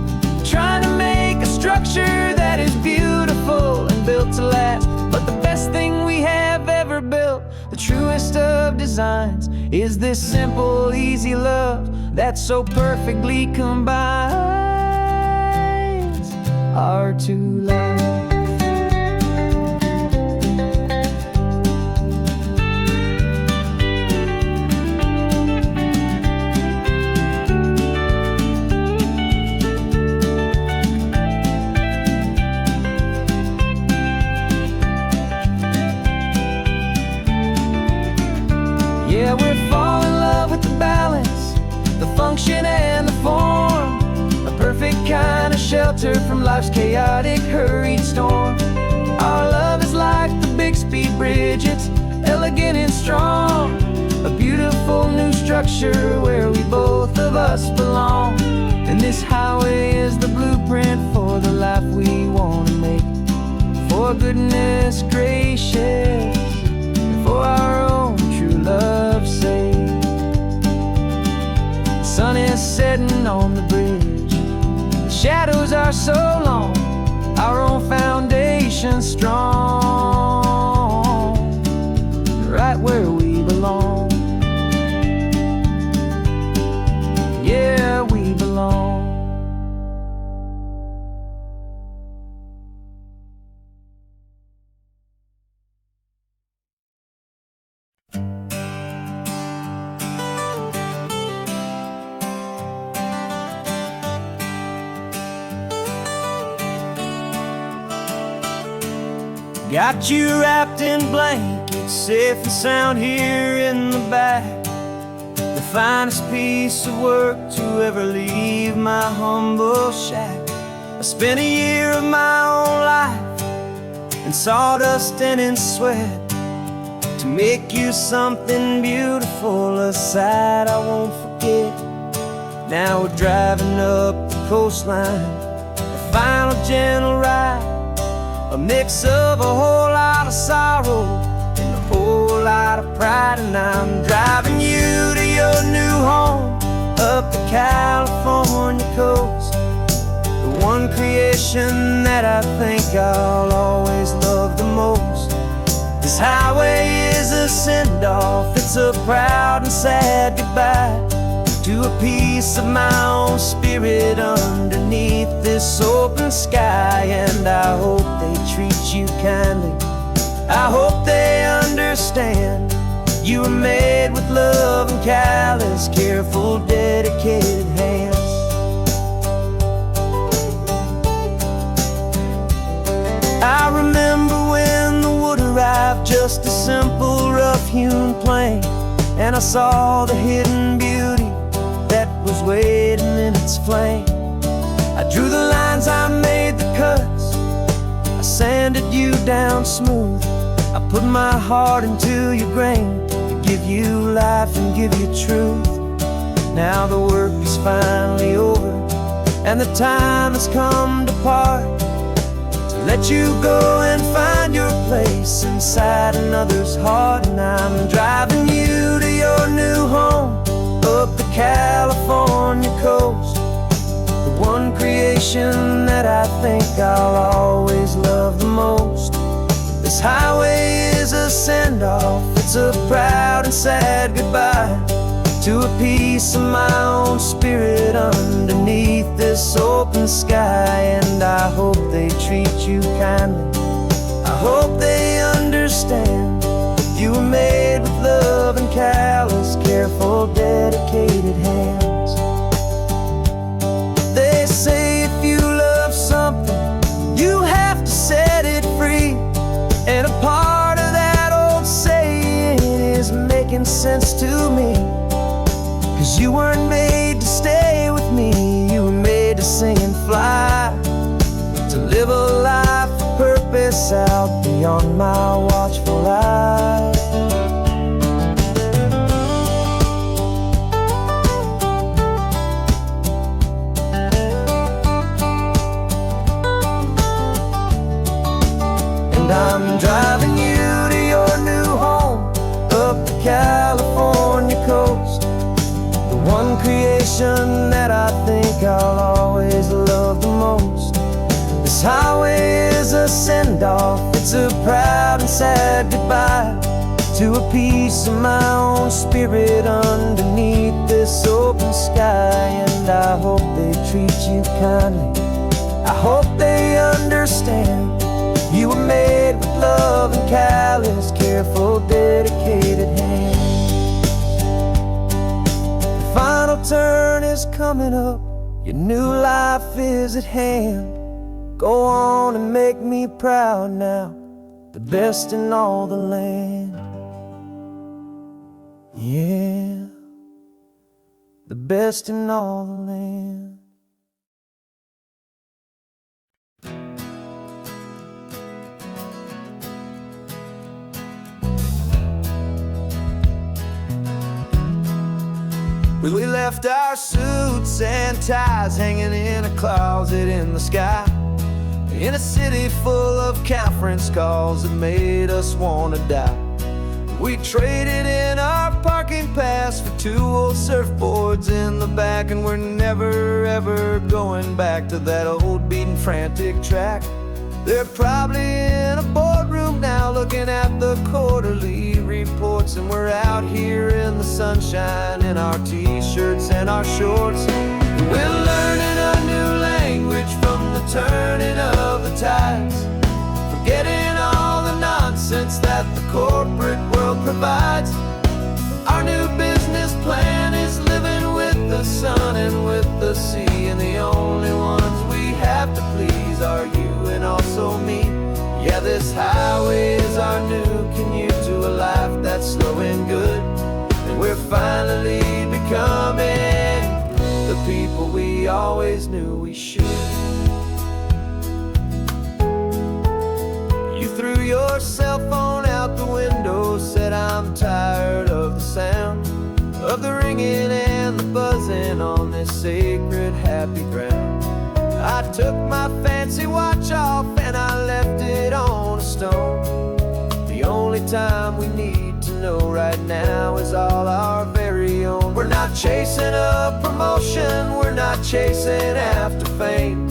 trying to make a structure that is beautiful and built to last. But the best thing we have ever built, the truest of designs, is this simple, easy love that so perfectly combines our two lives. Yeah, we're falling in love with the balance, the function and the form, a perfect kind of shelter from life's chaotic, hurried storm. Our love is like the Bixby Bridge, it's elegant and strong, a beautiful new structure where we both of us belong. And this highway is the blueprint for the life we want to make, for goodness gracious and for our own true love's sake. The sun is setting on the bridge, the shadows are so long, our own foundation strong, right where we belong. Yeah, we belong. Got you wrapped in blankets, safe and sound here in the back. The finest piece of work to ever leave my humble shack. I spent a year of my own life in sawdust and in sweat to make you something beautiful, a sight I won't forget. Now we're driving up the coastline, a final gentle ride, a mix of a whole lot of sorrow and a whole lot of pride. And I'm driving you to your new home up the California coast, the one creation that I think I'll always love the most. This highway is a send-off, it's a proud and sad goodbye to a piece of my own spirit underneath this open sky. And I hope they treat you kindly, I hope they understand you were made with love and callous, careful, dedicated hands. I remember when the wood arrived, just a simple rough-hewn plank, and I saw the hidden beauty that was waiting in its flame. I drew the lines, I made the cuts, I sanded you down smooth. I put my heart into your grain to give you life and give you truth. Now the work is finally over and the time has come to part, to let you go and find your place inside another's heart. And I'm driving you to your new home up the California coast, the one creation that I think I'll always love the most. This highway is a send-off, it's a proud and sad goodbye to a piece of my own spirit underneath this open sky. And I hope they treat you kindly, I hope they understand you were made with love and callous, careful, dedicated hands. They say if you love something, you have to set it free. And a part of that old saying is making sense to me. 'Cause you weren't made to stay with me, you were made to sing and fly, to live a life of purpose out beyond my watchful eye. And I'm driving you to your new home up the California coast, the one creation that I think I'll always love the most. This highway is a send-off, it's a proud and sad goodbye to a piece of my own spirit underneath this open sky. And I hope they treat you kindly, I hope they understand you were made with love and callous, careful, dedicated hands. The final turn is coming up, your new life is at hand. Go on and make me proud now, the best in all the land. Yeah, the best in all the land. We left our suits and ties hanging in a closet in the sky, in a city full of conference calls that made us wanna die. We traded in our parking pass for 2 old surfboards in the back, and we're never ever going back to that old beaten frantic track. They're probably in a boardroom now looking at the quarterly reports, and we're out here in the sunshine in our t-shirts and our shorts. We're learning a new language from the turning of the tides, forgetting all the nonsense that the corporate world provides. Our new business plan is living with the sun and with the sea, and the only ones we have to please are you and also me. Yeah, this highway is our new commute to a life that's slow and good, and we're finally becoming the people we always knew we should. You threw your cell phone out the window, said I'm tired of the sound of the ringing and the buzzing on this sacred happy ground. I took my fancy watch off and I left it on a stone. The only time we need to know right now is all our very own. We're not chasing a promotion, we're not chasing after fame,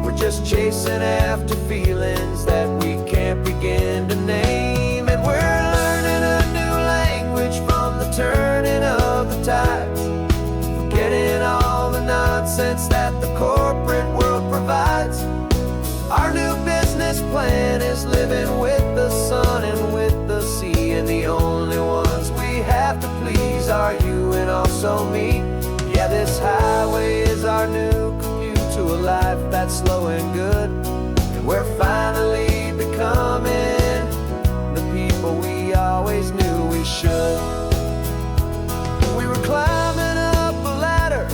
we're just chasing after feelings that we can't begin to name. And we're learning a new language from the turning of the tides, forgetting all the nonsense that the corporate world provides. Our new business plan is living with the sun and with the sea, and the only ones we have to please are you and also me. Yeah, this highway is our new commute to a life that's slow and good, and we're finally becoming the people we always knew we should. We were climbing up a ladder,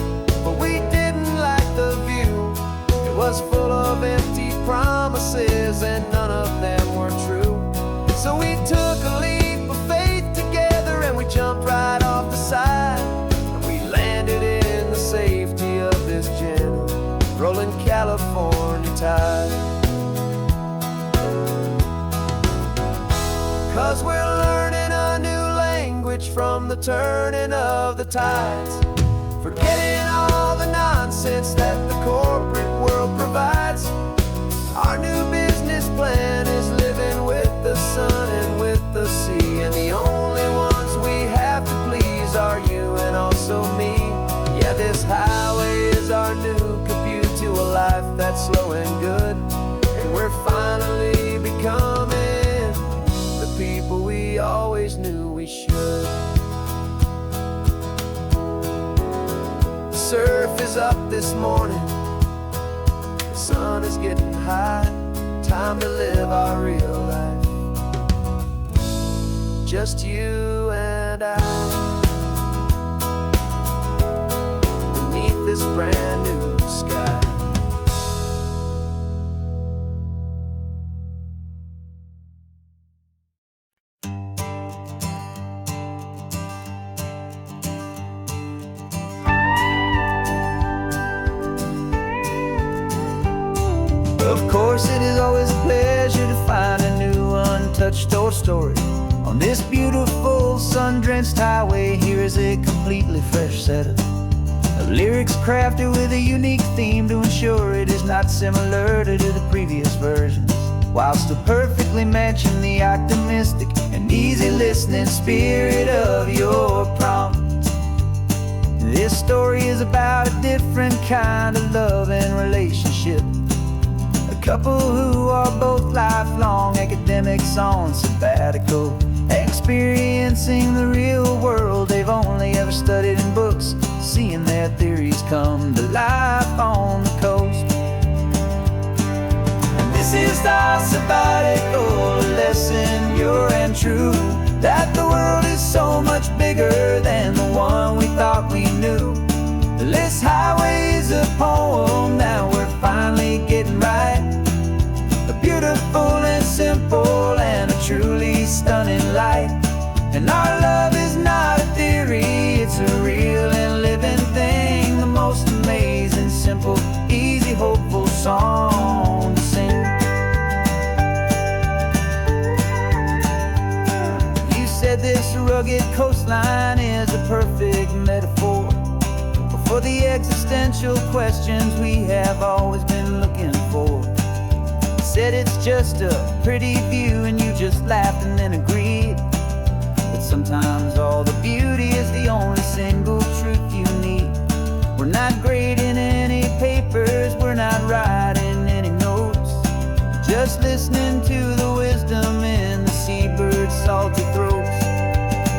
but we didn't like the view. It was full of empty promises and none of them were true. So we took a leap of faith together and we jumped right off the side, and we landed in the safety of this gentle rolling California tide. 'Cause we're learning a new language from the turning of the tides, forgetting all the nonsense that the corporate world provides. Our new business plan is living with the sun and with the sea, and the only ones we have to please are you and also up this morning, the sun is getting high. Time to live our real life, just you and I, beneath this brand new sky. Of course, it is always a pleasure to find a new untouched story. On this beautiful sun-drenched highway, here is a completely fresh set of lyrics crafted with a unique theme to ensure it is not similar to the previous versions, while still perfectly matching the optimistic and easy listening spirit of your prompt. This story is about a different kind of love and relationship. A couple who are both lifelong academics on sabbatical, experiencing the real world they've only ever studied in books, seeing their theories come to life on the coast. And this is our sabbatical lesson, pure and true, that the world is so much bigger than the one we thought we knew. This highway is a poem that we're finally getting right, a beautiful and simple and a truly stunning light. And our love is not a theory, it's a real and living thing, the most amazing, simple, easy, hopeful song to sing. You said this rugged coastline is a perfect metaphor for the existential questions we have always been looking for. You said it's just a pretty view and you just laughed and then agreed. But sometimes all the beauty is the only single truth you need. We're not grading any papers, we're not writing any notes, just listening to the wisdom in the seabird's salty throats.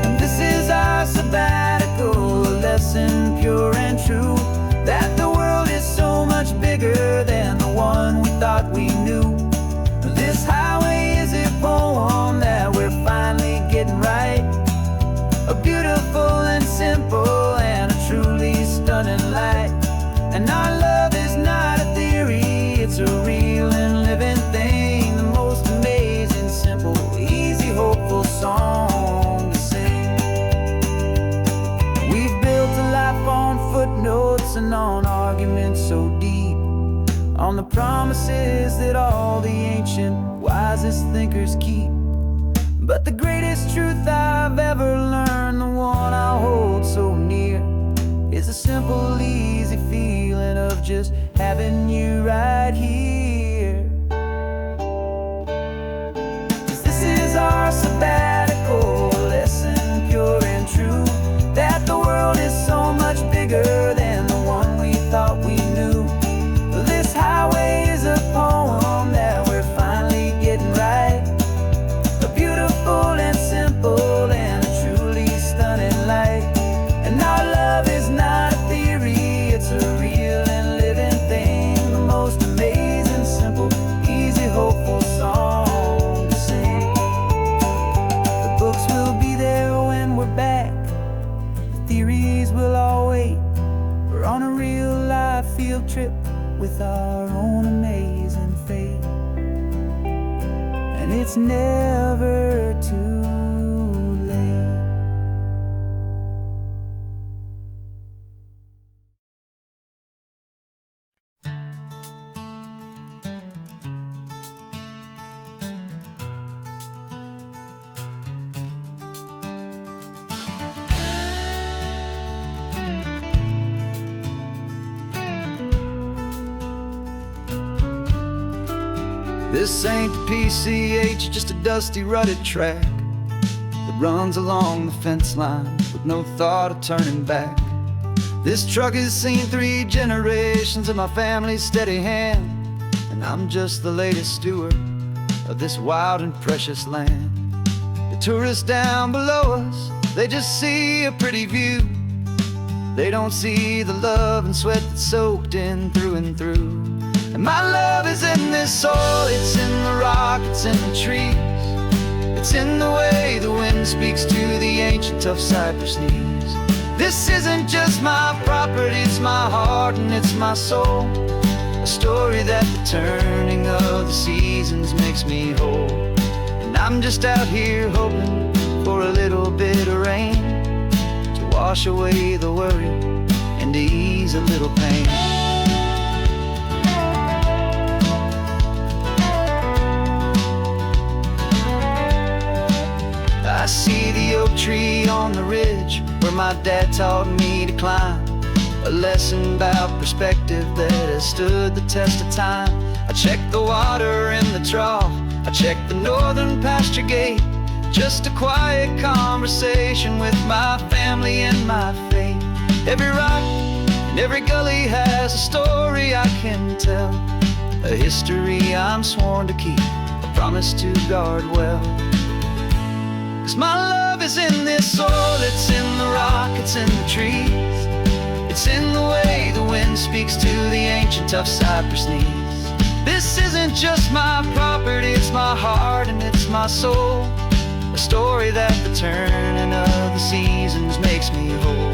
And this is our sabbatical lesson, pure and true, that the world is so much bigger than the one we thought we knew. This highway is a poem that we're finally getting right, a beautiful and simple and a truly stunning light. And our love is not a theory, it's a real and living thing, the most amazing, simple, easy, hopeful song to sing. We've built a life on footnotes and on arguments so deep, on the promises that all the ancient, wisest thinkers keep. But the greatest truth I've ever learned, the one I hold so near, is a simple, easy feeling of just having you right here. 'Cause this is our sabbatical lesson, pure and true, that the world is so much bigger than the one we thought we knew. This highway is a poem that we're finally getting right, a beautiful and simple and a truly stunning light. And our love is not a theory, it's a real and living thing, the most amazing, simple, easy, hopeful song to sing. The books will be there when we're back, the theories will all wait. We're on a real life field trip with our own amazing fate, and it's never too late. This ain't the PCH, just a dusty, rutted track that runs along the fence line with no thought of turning back. This truck has seen 3 generations of my family's steady hand, and I'm just the latest steward of this wild and precious land. The tourists down below us, they just see a pretty view, They don't see the love and sweat that's soaked in through and through. And my love is in this soil, it's in the rock, it's in the trees. It's in the way the wind speaks to the ancient tough cypress knees. This isn't just my property, it's my heart and it's my soul. A story that the turning of the seasons makes me whole. And I'm just out here hoping for a little bit of rain to wash away the worry and to ease a little pain. I see the oak tree on the ridge where my dad taught me to climb. A lesson about perspective that has stood the test of time. I check the water in the trough, I check the northern pasture gate. Just a quiet conversation with my family and my faith. Every rock and every gully has a story I can tell. A history I'm sworn to keep, a promise to guard well. 'Cause my love is in this soil, it's in the rock, it's in the trees. It's in the way the wind speaks to the ancient tough cypress knees. This isn't just my property, it's my heart and it's my soul. A story that the turning of the seasons makes me whole.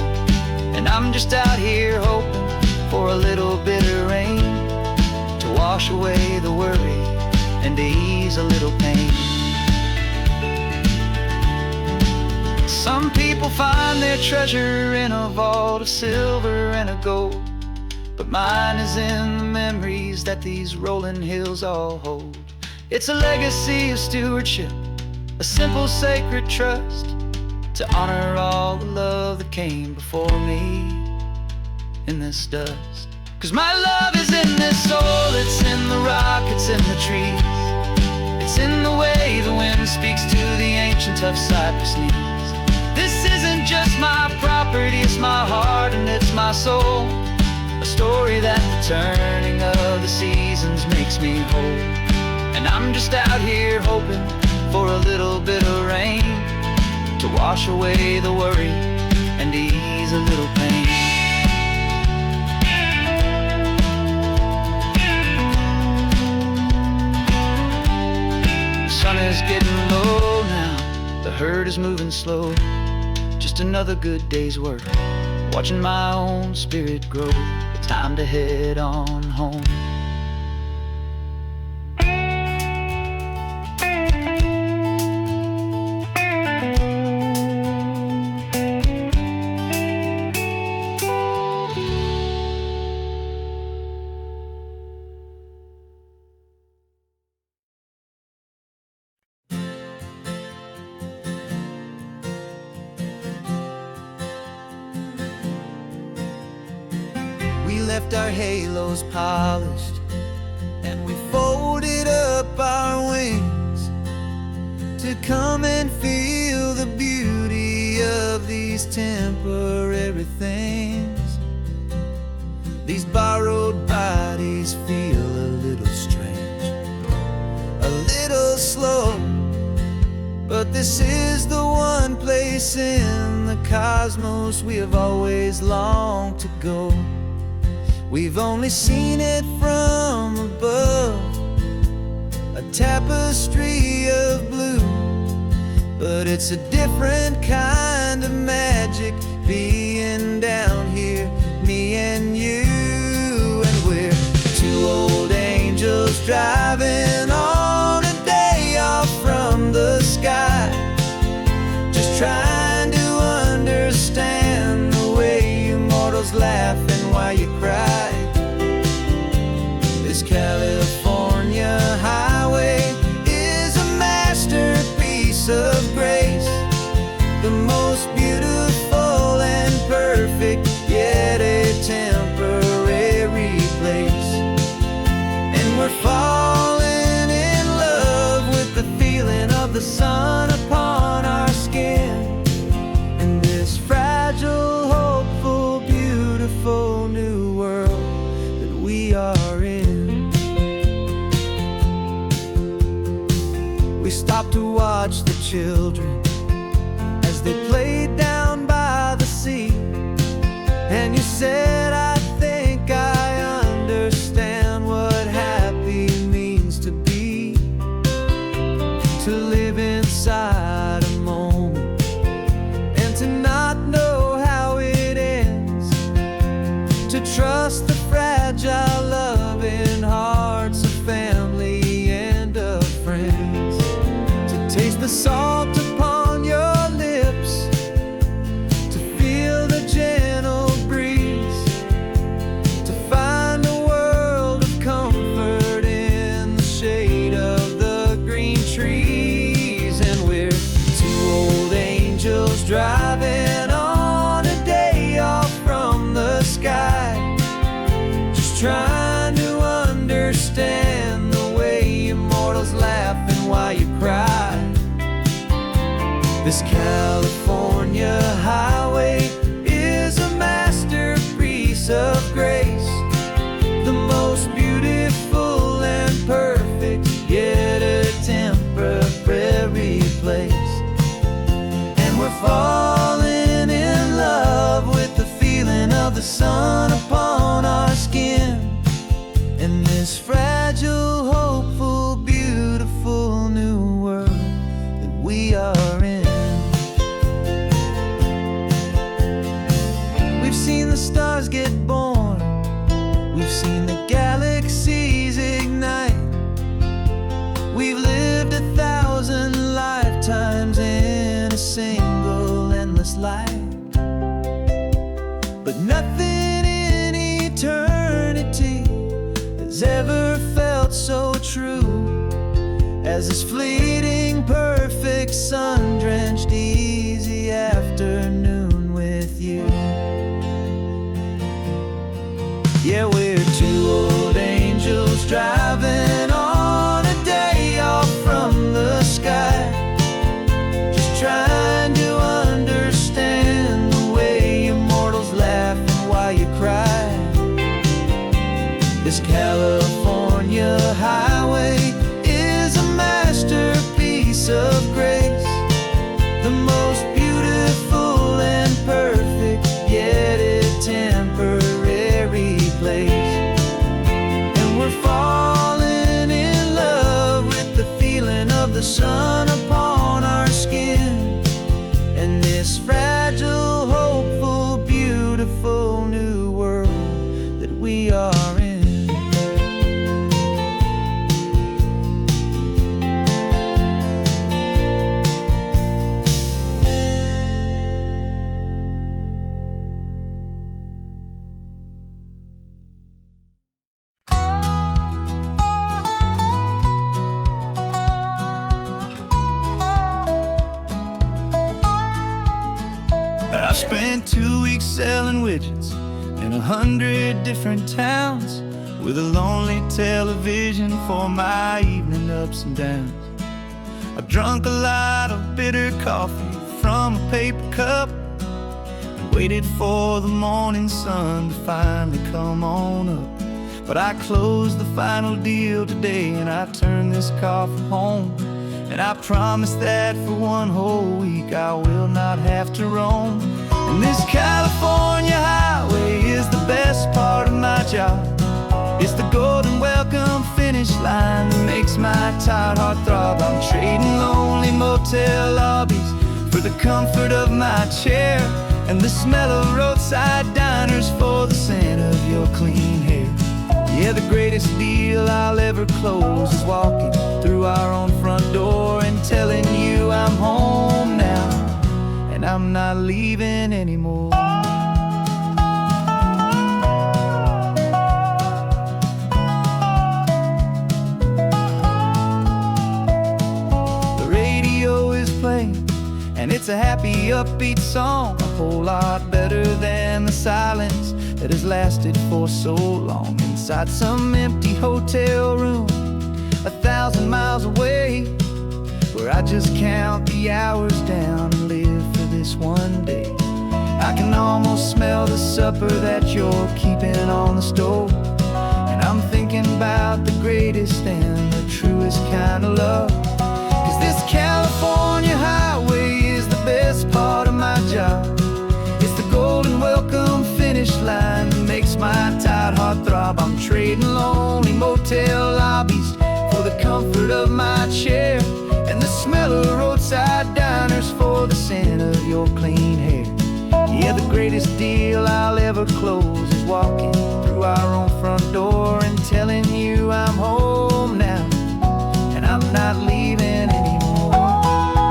And I'm just out here hoping for a little bit of rain to wash away the worry and to ease a little pain. Some people find their treasure in a vault of silver and of gold, but mine is in the memories that these rolling hills all hold. It's a legacy of stewardship, a simple sacred trust, to honor all the love that came before me in this dust. 'Cause my love is in this soul, it's in the rock, it's in the trees. It's in the way the wind speaks to the ancient tough cypress knees. This isn't just my property, it's my heart and it's my soul. A story that the turning of the seasons makes me whole. And I'm just out here hoping for a little bit of rain to wash away the worry and ease a little pain. The sun is getting low now, the herd is moving slow. Just another good day's work, watching my own spirit grow. It's time to head on home. We left our halos polished and we folded up our wings to come and feel the beauty of these temporary things. These borrowed bodies feel a little strange, a little slow, but this is the one place in the cosmos we have always longed to go. We've only seen it from above, a tapestry of blue, but it's a different kind of magic being down here, me and you. And we're two old angels driving on a day off from the sky, just trying to understand the way you mortals laugh and why you cry. This California highway is a masterpiece of grace, the most beautiful and perfect, yet a temporary place. And we're falling in love with the feeling of the sun upon our skin, and this fragile, hopeful, beautiful new world that we are in. We stopped to watch the children as they played down by the sea, the salt upon your lips, to feel the gentle breeze, to find a world of comfort in the shade of the green trees. And we're two old angels driving on a day off from the sky, just trying to understand the way immortals laugh and why you cry. This California highway is a masterpiece of grace, the most beautiful and perfect, yet a temporary place. And we're falling in love with the feeling of the sun upon our skin, in this fragile, hopeful, beautiful new world that we are in. We've seen the stars get born, we've seen the galaxies ignite, we've lived 1,000 lifetimes in a single endless life. But nothing in eternity has ever felt so true as this fleeting, perfect, sun-drenched, easy afternoon with you. Yeah, we're two old angels driving on a day off from the sky, just trying to understand the way immortals laugh and why you cry. This California highway is a masterpiece of grace, the most beautiful and perfect, yet a temporary place. And we're falling in love with the feeling of the sun upon our skin, and this fragile, hopeful, beautiful new world that we are in. I've spent 2 weeks selling widgets in 100 different towns, with a lonely television for my evening ups and downs. I've drunk a lot of bitter coffee from a paper cup, and waited for the morning sun to finally come on up. But I closed the final deal today, and I turned this car for home. And I promise that for one whole week I will not have to roam. And this California highway is the best part of my job. It's the golden welcome finish line that makes my tired heart throb. I'm trading lonely motel lobbies for the comfort of my chair, and the smell of roadside diners for the scent of your clean hair. Yeah, the greatest deal I'll ever close is walking through our own front door and telling you I'm home now, and I'm not leaving anymore. The radio is playing, and it's a happy, upbeat song, a whole lot better than the silence that has lasted for so long. Inside some empty hotel room 1,000 miles away, where I just count the hours down and live for this one day. I can almost smell the supper that you're keeping on the stove, and I'm thinking about the greatest and the truest kind of love. 'Cause this California highway is the best part of my job. It's the golden welcome finish line that makes my tired heart throb. I'm trading lonely motel lobbies for the comfort of my chair, and the smell of roadside diners for the scent of your clean hair. Yeah, the greatest deal I'll ever close is walking through our own front door and telling you I'm home now, and I'm not leaving anymore.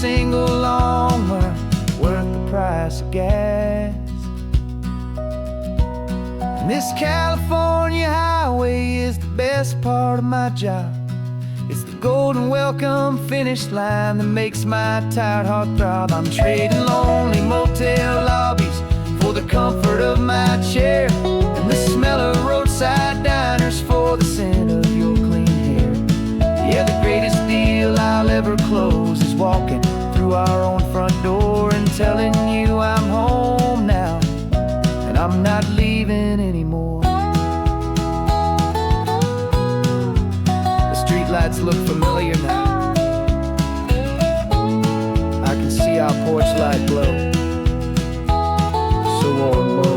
single long mile worth the price of gas. And this California highway is the best part of my job. It's the golden welcome finish line that makes my tired heart throb. I'm trading lonely motel lobbies for the comfort of my chair, and the smell of roadside diners for the scent of your clean hair. Yeah, the greatest deal I'll ever close is walking through our own front door and telling you I'm home now, and I'm not leaving anymore. The streetlights look familiar now. I can see our porch light glow, so warm.